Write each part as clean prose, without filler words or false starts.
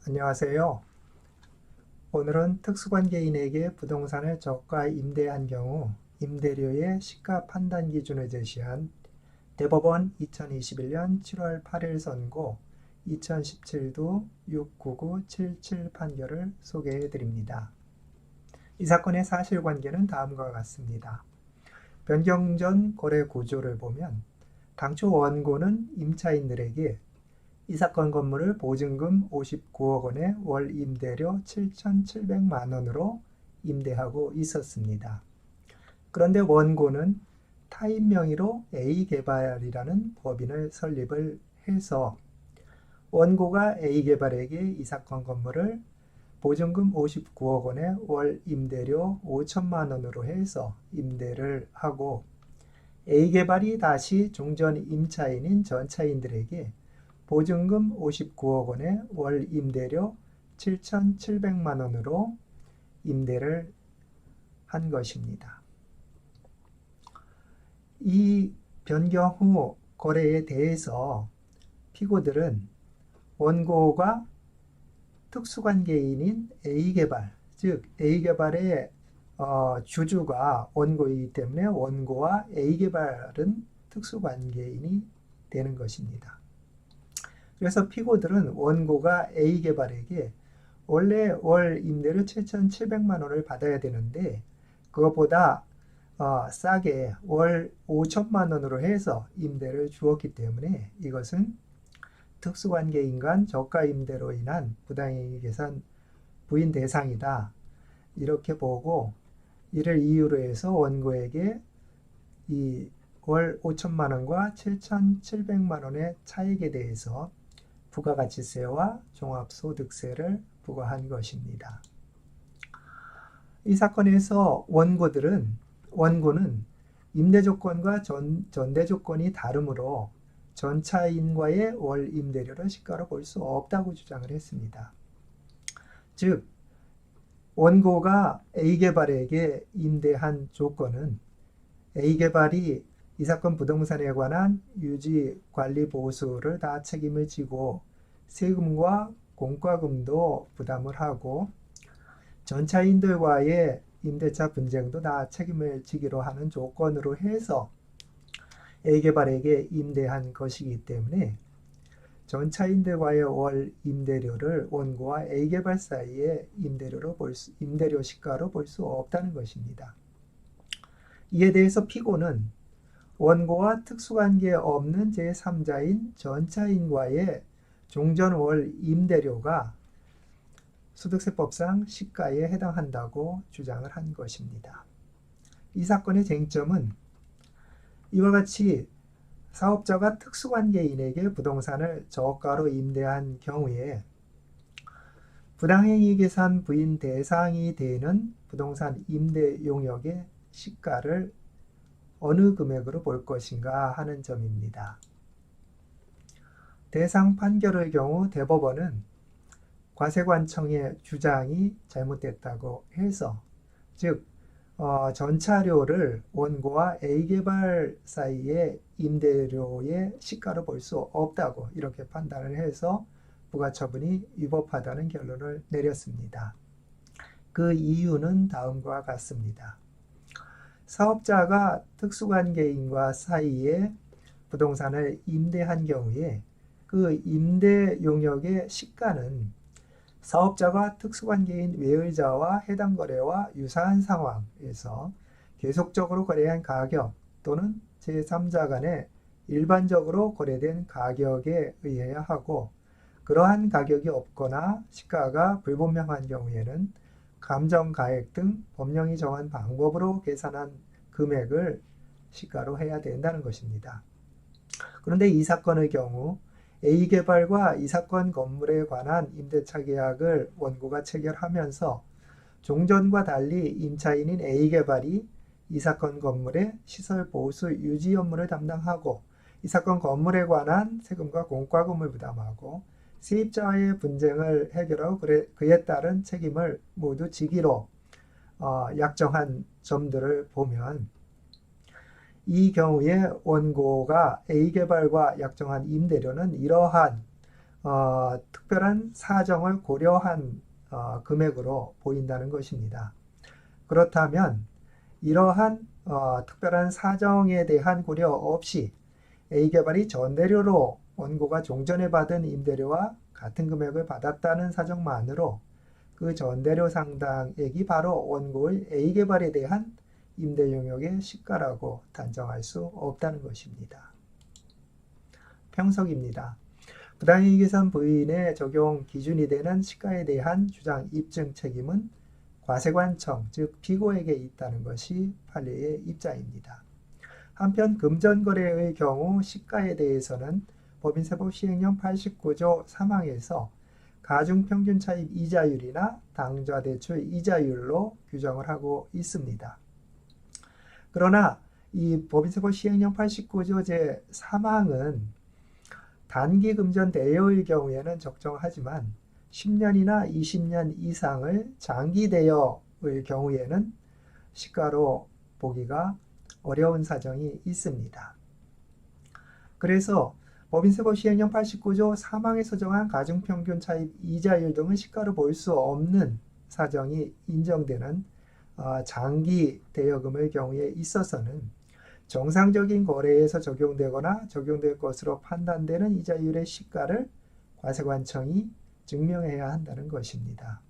안녕하세요. 오늘은 특수관계인에게 부동산을 저가 임대한 경우 임대료의 시가 판단 기준을 제시한 대법원 2021년 7월 8일 선고 2017도 69977 판결을 소개해 드립니다. 이 사건의 사실관계는 다음과 같습니다. 변경 전 거래 구조를 보면 당초 원고는 임차인들에게 이 사건 건물을 보증금 59억 원에 월 임대료 7,700만 원으로 임대하고 있었습니다. 그런데 원고는 타인 명의로 A개발이라는 법인을 설립을 해서 원고가 A개발에게 이 사건 건물을 보증금 59억 원에 월 임대료 5천만 원으로 해서 임대를 하고 A개발이 다시 종전 임차인인 전차인들에게 보증금 59억 원에 월 임대료 7,700만 원으로 임대를 한 것입니다. 이 변경 후 거래에 대해서 피고들은 원고가 특수관계인인 A개발, 즉 A개발의 주주가 원고이기 때문에 원고와 A개발은 특수관계인이 되는 것입니다. 그래서 피고들은 원고가 A개발에게 원래 월 임대료 7,700만 원을 받아야 되는데 그것보다 싸게 월 5천만 원으로 해서 임대를 주었기 때문에 이것은 특수관계인 간 저가 임대로 인한 부당이익 계산 부인 대상이다. 이렇게 보고 이를 이유로 해서 원고에게 이 월 5천만 원과 7,700만 원의 차익에 대해서 부가가치세와 종합소득세를 부과한 것입니다. 이 사건에서 원고는 임대조건과 전대조건이 다르므로 전차인과의 월 임대료를 시가로 볼 수 없다고 주장을 했습니다. 즉 원고가 A개발에게 임대한 조건은 A개발이 이 사건 부동산에 관한 유지, 관리, 보수를 다 책임을 지고 세금과 공과금도 부담을 하고 전차인들과의 임대차 분쟁도 다 책임을 지기로 하는 조건으로 해서 A개발에게 임대한 것이기 때문에 전차인들과의 월 임대료를 원고와 A개발 사이의 임대료 시가로 볼 수 없다는 것입니다. 이에 대해서 피고는 원고와 특수관계 없는 제3자인 전차인과의 종전 월 임대료가 소득세법상 시가에 해당한다고 주장을 한 것입니다. 이 사건의 쟁점은 이와 같이 사업자가 특수관계인에게 부동산을 저가로 임대한 경우에 부당행위 계산 부인 대상이 되는 부동산 임대 용역의 시가를 어느 금액으로 볼 것인가 하는 점입니다. 대상 판결의 경우 대법원은 과세관청의 주장이 잘못됐다고 해서 즉 전차료를 원고와 A개발 사이의 임대료의 시가로 볼 수 없다고 이렇게 판단을 해서 부가처분이 위법하다는 결론을 내렸습니다. 그 이유는 다음과 같습니다. 사업자가 특수관계인과 사이에 부동산을 임대한 경우에 그 임대 용역의 시가는 사업자가 특수관계인 외의자와 해당 거래와 유사한 상황에서 계속적으로 거래한 가격 또는 제3자 간에 일반적으로 거래된 가격에 의해야 하고 그러한 가격이 없거나 시가가 불분명한 경우에는 감정가액 등 법령이 정한 방법으로 계산한 금액을 시가로 해야 된다는 것입니다. 그런데 이 사건의 경우 A개발과 이 사건 건물에 관한 임대차 계약을 원고가 체결하면서 종전과 달리 임차인인 A개발이 이 사건 건물의 시설 보수 유지 업무를 담당하고 이 사건 건물에 관한 세금과 공과금을 부담하고 세입자와의 분쟁을 해결하고 그에 따른 책임을 모두 지기로 약정한 점들을 보면 이 경우에 원고가 A개발과 약정한 임대료는 이러한 특별한 사정을 고려한 금액으로 보인다는 것입니다. 그렇다면 이러한 특별한 사정에 대한 고려 없이 A개발이 전대료로 원고가 종전에 받은 임대료와 같은 금액을 받았다는 사정만으로 그 전대료 상당액이 바로 원고의 A개발에 대한 임대용역의 시가라고 단정할 수 없다는 것입니다. 평석입니다. 부당이익계산 부인의 적용 기준이 되는 시가에 대한 주장 입증 책임은 과세관청, 즉 피고에게 있다는 것이 판례의 입장입니다. 한편 금전거래의 경우 시가에 대해서는 법인세법 시행령 89조 3항에서 가중평균차입 이자율이나 당좌대출 이자율로 규정을 하고 있습니다. 그러나 이 법인세법 시행령 89조 제3항은 단기 금전 대여의 경우에는 적정하지만 10년이나 20년 이상을 장기 대여의 경우에는 시가로 보기가 어려운 사정이 있습니다. 그래서 법인세법 시행령 89조 3항에서 정한 가중평균 차입 이자율 등은 시가로 볼 수 없는 사정이 인정되는 장기 대여금의 경우에 있어서는 정상적인 거래에서 적용되거나 적용될 것으로 판단되는 이자율의 시가를 과세관청이 증명해야 한다는 것입니다.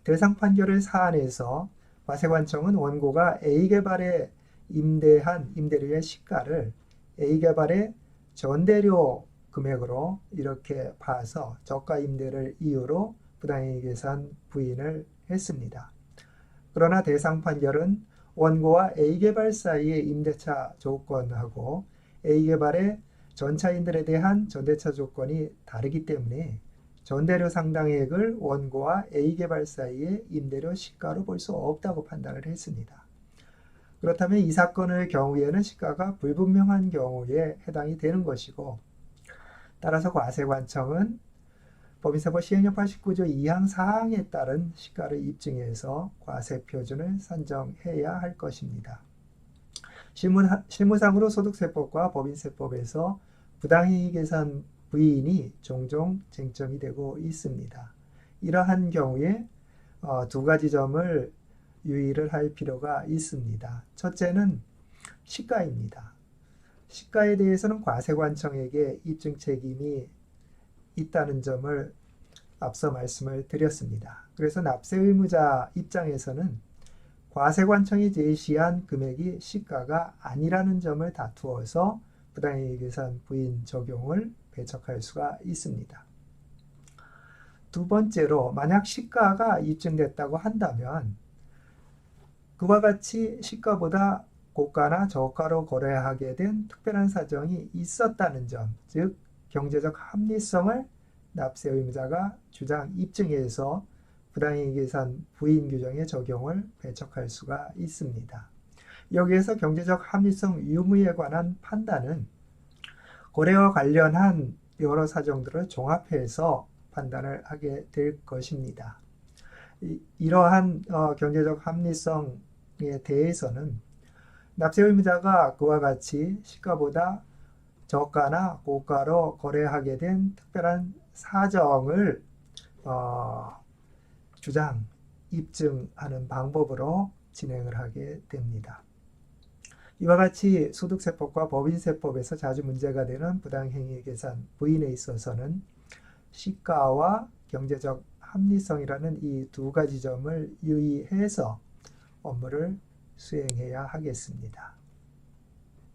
대상 판결의 사안에서 과세관청은 원고가 A개발에 임대한 임대료의 시가를 A개발의 전대료 금액으로 이렇게 봐서 저가 임대를 이유로 부당이익계산 부인을 했습니다. 그러나 대상 판결은 원고와 A개발 사이의 임대차 조건하고 A개발의 전차인들에 대한 전대차 조건이 다르기 때문에 전대료 상당액을 원고와 A개발 사이의 임대료 시가로 볼 수 없다고 판단을 했습니다. 그렇다면 이 사건의 경우에는 시가가 불분명한 경우에 해당이 되는 것이고, 따라서 과세관청은 법인세법 시행령 89조 2항 4항에 따른 시가를 입증해서 과세표준을 산정해야 할 것입니다. 실무상으로 소득세법과 법인세법에서 부당이익계산 부인이 종종 쟁점이 되고 있습니다. 이러한 경우에 두 가지 점을 유의를 할 필요가 있습니다. 첫째는 시가입니다. 시가에 대해서는 과세관청에게 입증 책임이 있다는 점을 앞서 말씀을 드렸습니다. 그래서 납세 의무자 입장에서는 과세관청이 제시한 금액이 시가가 아니라는 점을 다투어서 부당이익계산 부인 적용을 배척할 수가 있습니다. 두 번째로 만약 시가가 입증됐다고 한다면 그와 같이 시가보다 고가나 저가로 거래하게 된 특별한 사정이 있었다는 점, 즉 경제적 합리성을 납세 의무자가 주장 입증해서 부당이익계산 부인 규정의 적용을 배척할 수가 있습니다. 여기에서 경제적 합리성 유무에 관한 판단은 거래와 관련한 여러 사정들을 종합해서 판단을 하게 될 것입니다. 이러한 경제적 합리성에 대해서는 납세 의무자가 그와 같이 시가보다 저가나 고가로 거래하게 된 특별한 사정을 주장, 입증하는 방법으로 진행을 하게 됩니다. 이와 같이 소득세법과 법인세법에서 자주 문제가 되는 부당행위계산 부인에 있어서는 시가와 경제적 합리성이라는 이 두 가지 점을 유의해서 업무를 수행해야 하겠습니다.